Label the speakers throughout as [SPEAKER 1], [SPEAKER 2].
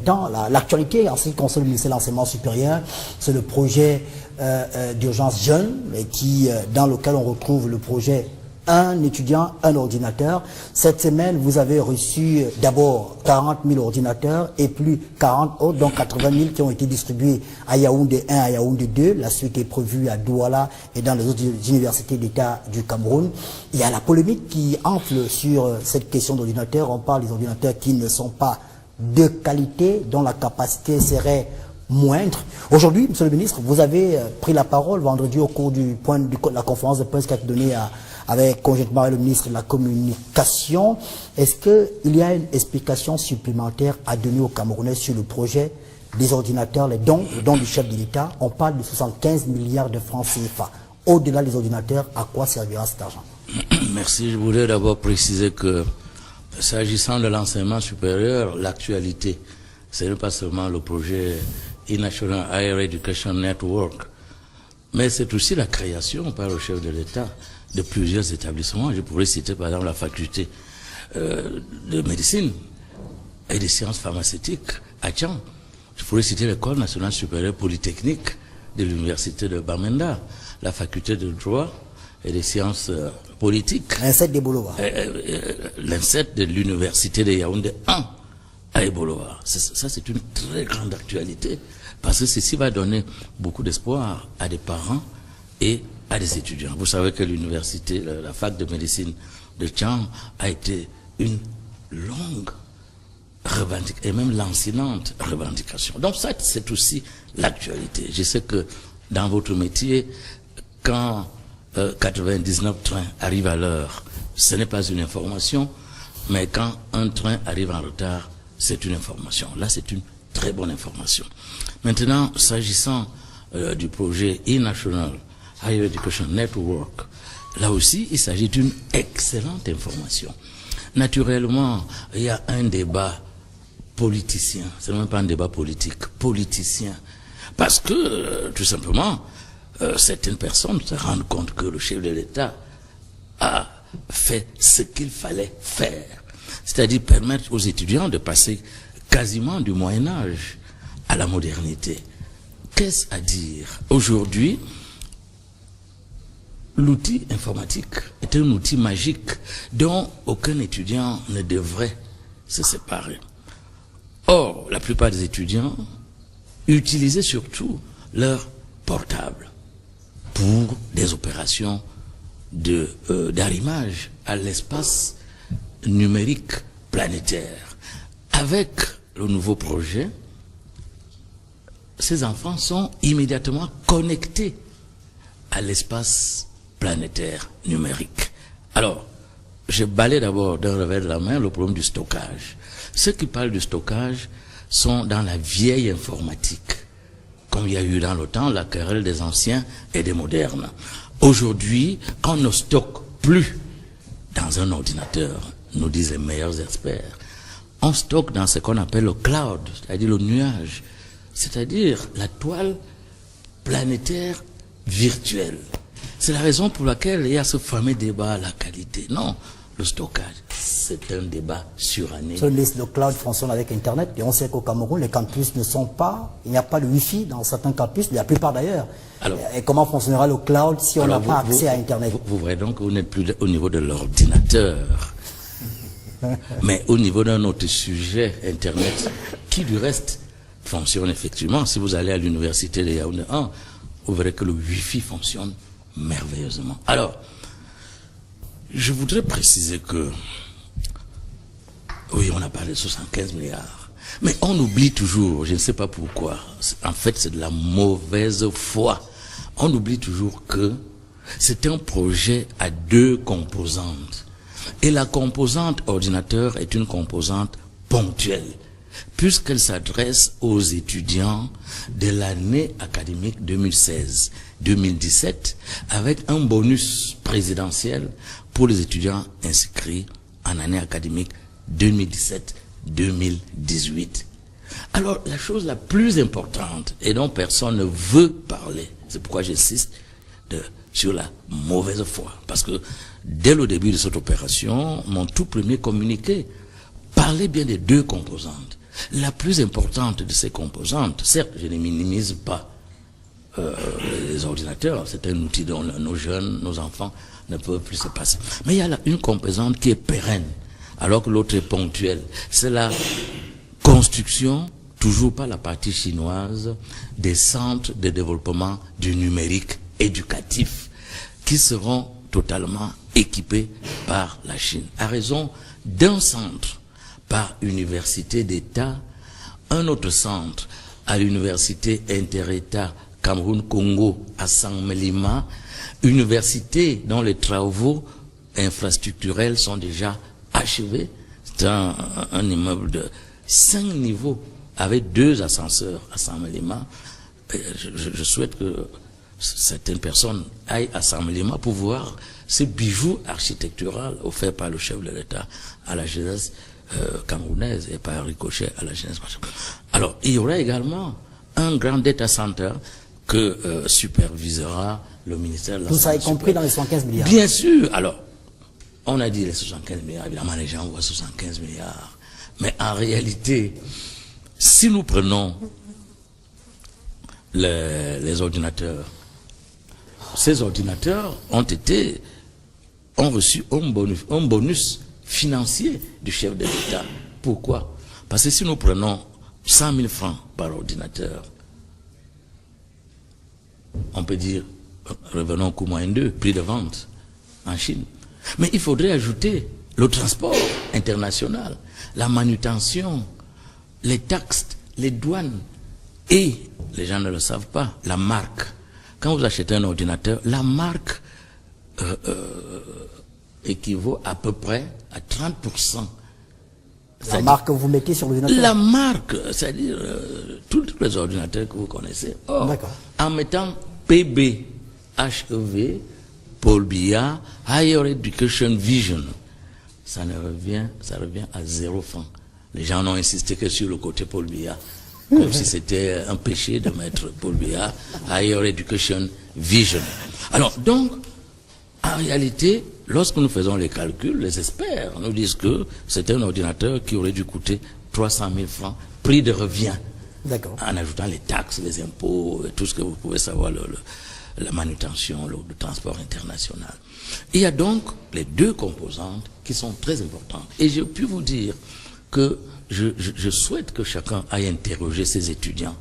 [SPEAKER 1] temps. L'actualité en ce qui concerne le ministère de l'Enseignement supérieur, c'est le projet d'urgence jeune, dans lequel on retrouve le projet un étudiant, un ordinateur. Cette semaine, vous avez reçu d'abord 40 000 ordinateurs et plus 40 autres, donc 80 000 qui ont été distribués à Yaoundé 1, à Yaoundé 2. La suite est prévue à Douala et dans les autres universités d'État du Cameroun. Il y a la polémique qui enfle sur cette question d'ordinateurs. On parle des ordinateurs qui ne sont pas de qualité, dont la capacité serait moindre. Aujourd'hui, Monsieur le ministre, vous avez pris la parole vendredi au cours de la conférence de presse qui a été donnée avec conjointement le ministre de la Communication. Est-ce qu'il y a une explication supplémentaire à donner aux Camerounais sur le projet des ordinateurs, le don du chef de l'État? On parle de 75 milliards de francs CFA. Au-delà des ordinateurs, à quoi servira cet argent?
[SPEAKER 2] Merci. Je voudrais d'abord préciser que, s'agissant de l'enseignement supérieur, l'actualité, ce n'est pas seulement le projet e-National Higher Education Network, mais c'est aussi la création par le chef de l'État de plusieurs établissements. Je pourrais citer par exemple la faculté de médecine et des sciences pharmaceutiques à Tchang. Je pourrais citer l'école nationale supérieure polytechnique de l'université de Bamenda, la faculté de droit et des sciences politiques.
[SPEAKER 1] L'INSET d'Eboloa.
[SPEAKER 2] L'INSET de l'université de Yaoundé 1 à Eboloa. Ça, c'est une très grande actualité parce que ceci va donner beaucoup d'espoir à des parents et à des étudiants. Vous savez que l'université, la fac de médecine de Tchang a été une longue revendication, et même lancinante revendication. Donc ça, c'est aussi l'actualité. Je sais que dans votre métier, quand 99 trains arrivent à l'heure, ce n'est pas une information, mais quand un train arrive en retard, c'est une information. Là, c'est une très bonne information. Maintenant, s'agissant du projet e-National Higher Education Network, là aussi, il s'agit d'une excellente information. Naturellement, il y a un débat politicien, c'est même pas un débat politique, politicien, parce que, tout simplement, certaines personnes se rendent compte que le chef de l'État a fait ce qu'il fallait faire, c'est-à-dire permettre aux étudiants de passer quasiment du Moyen-Âge à la modernité. Qu'est-ce à dire? Aujourd'hui, l'outil informatique est un outil magique dont aucun étudiant ne devrait se séparer. Or, la plupart des étudiants utilisaient surtout leur portable pour des opérations d'arrimage à l'espace numérique planétaire. Avec le nouveau projet, ces enfants sont immédiatement connectés à l'espace planétaire numérique. Alors, je balaye d'abord d'un revers de la main le problème du stockage. Ceux qui parlent du stockage sont dans la vieille informatique, comme il y a eu dans le temps la querelle des anciens et des modernes. Aujourd'hui, on ne stocke plus dans un ordinateur, nous disent les meilleurs experts. On stocke dans ce qu'on appelle le cloud, c'est-à-dire le nuage, c'est-à-dire la toile planétaire virtuelle. C'est la raison pour laquelle il y a ce fameux débat à la qualité. Non, le stockage, c'est un débat suranné.
[SPEAKER 1] Le cloud fonctionne avec Internet et on sait qu'au Cameroun, les campus ne sont pas, il n'y a pas de Wi-Fi dans certains campus, la plupart d'ailleurs. Et comment fonctionnera le cloud si on n'a pas accès à Internet?
[SPEAKER 2] Vous voyez donc que vous n'êtes plus au niveau de l'ordinateur, mais au niveau d'un autre sujet, Internet, qui du reste fonctionne effectivement. Si vous allez à l'université de Yaoundé 1, vous verrez que le Wi-Fi fonctionne merveilleusement. Alors, je voudrais préciser que, oui, on a parlé de 75 milliards, mais on oublie toujours, je ne sais pas pourquoi, en fait c'est de la mauvaise foi, on oublie toujours que c'est un projet à deux composantes. Et la composante ordinateur est une composante ponctuelle, puisqu'elle s'adresse aux étudiants de l'année académique 2016-2017, avec un bonus présidentiel pour les étudiants inscrits en année académique 2017-2018. Alors, la chose la plus importante, et dont personne ne veut parler, c'est pourquoi j'insiste sur la mauvaise foi, parce que dès le début de cette opération, mon tout premier communiqué parlait bien des deux composantes. La plus importante de ces composantes, certes, je ne minimise pas les ordinateurs, c'est un outil dont nos jeunes, nos enfants ne peuvent plus se passer. Mais il y a là une composante qui est pérenne, alors que l'autre est ponctuelle. C'est la construction, toujours pas la partie chinoise, des centres de développement du numérique éducatif, qui seront totalement équipés par la Chine. À raison d'un centre par université d'État, un autre centre à l'université inter-État Cameroun-Congo à Saint-Mélima, université dont les travaux infrastructurels sont déjà achevés. C'est un immeuble de 5 niveaux avec 2 ascenseurs à Saint-Mélima. Je souhaite que certaines personnes aillent à Saint-Mélima pour voir ce bijou architectural offert par le chef de l'État à la jeunesse camerounaise et par ricochet à la jeunesse. Alors, il y aura également un grand data center que supervisera le ministère de la
[SPEAKER 1] Tout ça est compris dans les 75 milliards.
[SPEAKER 2] Bien sûr. Alors, on a dit les 75 milliards. Évidemment, les gens voient 75 milliards. Mais en réalité, si nous prenons les ordinateurs, ces ordinateurs ont reçu un bonus financier du chef de l'État. Pourquoi? Parce que si nous prenons 100 000 francs par ordinateur, on peut dire, revenons au coût moyen 2, prix de vente en Chine. Mais il faudrait ajouter le transport international, la manutention, les taxes, les douanes et, les gens ne le savent pas, la marque. Quand vous achetez un ordinateur, la marque équivaut à peu près à 30%.
[SPEAKER 1] La marque que vous mettez sur l'ordinateur?
[SPEAKER 2] La marque, c'est-à-dire tous les ordinateurs que vous connaissez. Or, en mettant PB, HEV, Paul Biya, Higher Education Vision, ça revient à 0 francs. Les gens n'ont insisté que sur le côté Paul Biya, comme si c'était un péché de mettre Paul Biya, Higher Education Vision. Alors, donc, en réalité, lorsque nous faisons les calculs, les experts nous disent que c'est un ordinateur qui aurait dû coûter 300 000 francs, prix de revient.
[SPEAKER 1] D'accord.
[SPEAKER 2] En ajoutant les taxes, les impôts, tout ce que vous pouvez savoir, la manutention, le transport international. Il y a donc les 2 composantes qui sont très importantes. Et j'ai pu vous dire que je souhaite que chacun aille interroger ses étudiants.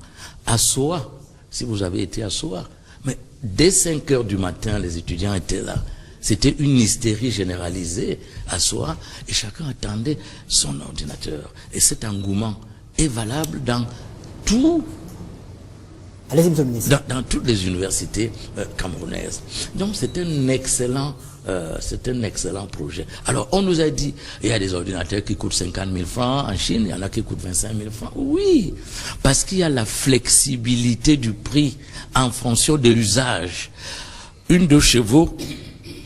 [SPEAKER 2] À Soa, si vous avez été à Soa, mais dès 5 heures du matin, les étudiants étaient là. C'était une hystérie généralisée à Soa et chacun attendait son ordinateur. Et cet engouement est valable dans tout.
[SPEAKER 1] Allez-y, monsieur le ministre.
[SPEAKER 2] Dans toutes les universités camerounaises. Donc c'est un excellent projet. Alors on nous a dit, il y a des ordinateurs qui coûtent 50 000 francs en Chine, il y en a qui coûtent 25 000 francs. Oui, parce qu'il y a la flexibilité du prix en fonction de l'usage. Une 2 chevaux,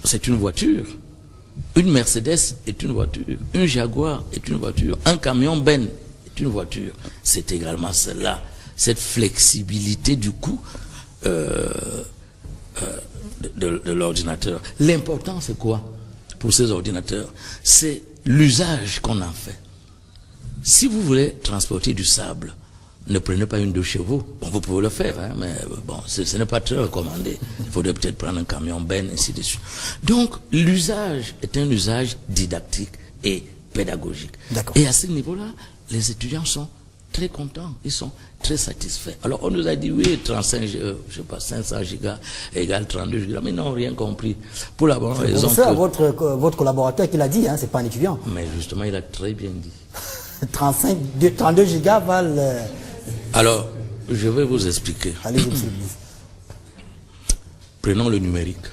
[SPEAKER 2] c'est une voiture. Une Mercedes est une voiture. Un Jaguar est une voiture. Un camion Ben est une voiture. C'est également cela. Cette flexibilité du coût de l'ordinateur. L'important, c'est quoi pour ces ordinateurs? C'est l'usage qu'on en fait. Si vous voulez transporter du sable, ne prenez pas une 2 chevaux. Bon, vous pouvez le faire, hein, mais bon, ce n'est pas très recommandé. Il faudrait peut-être prendre un camion Ben, ainsi de suite. Donc, l'usage est un usage didactique et pédagogique. Et à ce niveau-là, les étudiants sont très contents, ils sont très satisfaits. Alors on nous a dit oui, 35, je sais pas, 500 gigas égale 32 gigas, mais ils n'ont rien compris. Pour la bonne raison que...
[SPEAKER 1] C'est votre collaborateur qui l'a dit, hein, c'est pas un étudiant.
[SPEAKER 2] Mais justement, il a très bien dit.
[SPEAKER 1] 32 gigas valent...
[SPEAKER 2] Alors, je vais vous expliquer.
[SPEAKER 1] Allez-y, monsieur le ministre.
[SPEAKER 2] Prenons le numérique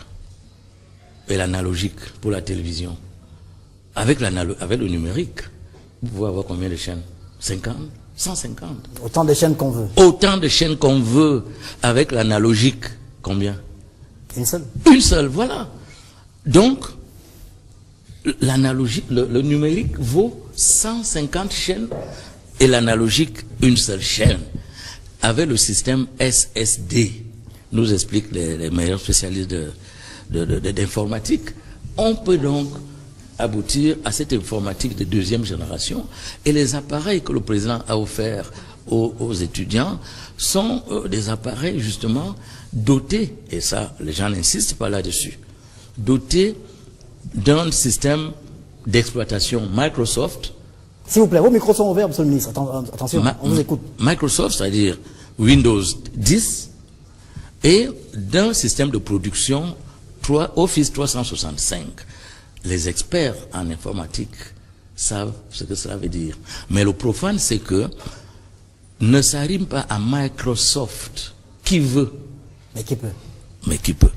[SPEAKER 2] et l'analogique pour la télévision. Avec le numérique, vous pouvez avoir combien de chaînes? 50, 150.
[SPEAKER 1] Autant de chaînes qu'on veut.
[SPEAKER 2] Autant de chaînes qu'on veut. Avec l'analogique, combien?
[SPEAKER 1] Une seule.
[SPEAKER 2] Une seule, voilà. Donc, l'analogique, le numérique vaut 150 chaînes et l'analogique, une seule chaîne. Avec le système SSD, nous expliquent les meilleurs spécialistes d'informatique, on peut donc aboutir à cette informatique de deuxième génération. Et les appareils que le président a offerts aux étudiants sont des appareils justement dotés, et ça les gens n'insistent pas là-dessus, dotés d'un système d'exploitation Microsoft.
[SPEAKER 1] S'il vous plaît, vos micros sont ouverts, monsieur le ministre. Attention, on vous écoute.
[SPEAKER 2] Microsoft, c'est-à-dire Windows 10, et d'un système de production Office 365. Les experts en informatique savent ce que cela veut dire. Mais le profane, c'est que ne s'arrime pas à Microsoft. Qui veut?
[SPEAKER 1] Mais qui peut?
[SPEAKER 2] Mais qui peut.